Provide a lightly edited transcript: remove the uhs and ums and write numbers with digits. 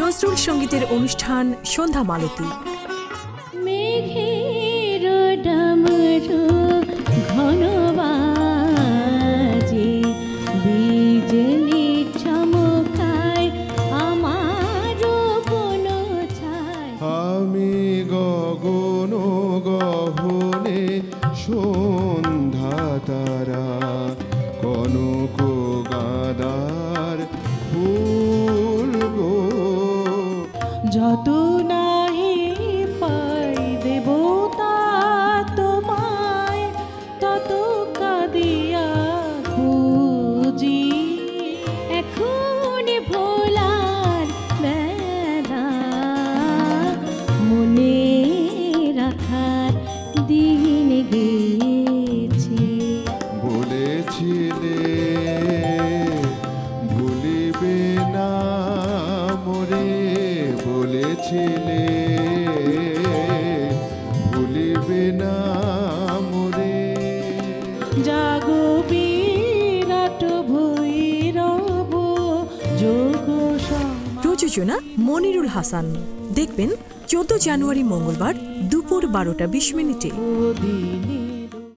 নজরুল সঙ্গীতের অনুষ্ঠান সন্ধ্যা মালতী। মেঘের ডামরু ঘন বাজে, বিজলি চমকায় আমার কোনো ছায়। আমি গগন গহনে সন্ধ্যা তারা, কনক গাদার ফুল গো। যত নাহি পাই দেবতা তোমায়, তত কাঁদিয়া খুঁজি। এখন ভোলার বেলা, মনে রাখার দিন গেছে। বলেছিলে ভুলিবে না মোরে, বলেছিলে ভুলিবে না মোরে। জাগো বিরাট ভৈরব যোগ প্রযোজনা মনিরুল হাসান। দেখবেন 14 জানুয়ারি মঙ্গলবার দুপুর 12টা 20 মিনিটে। সমাধিনী।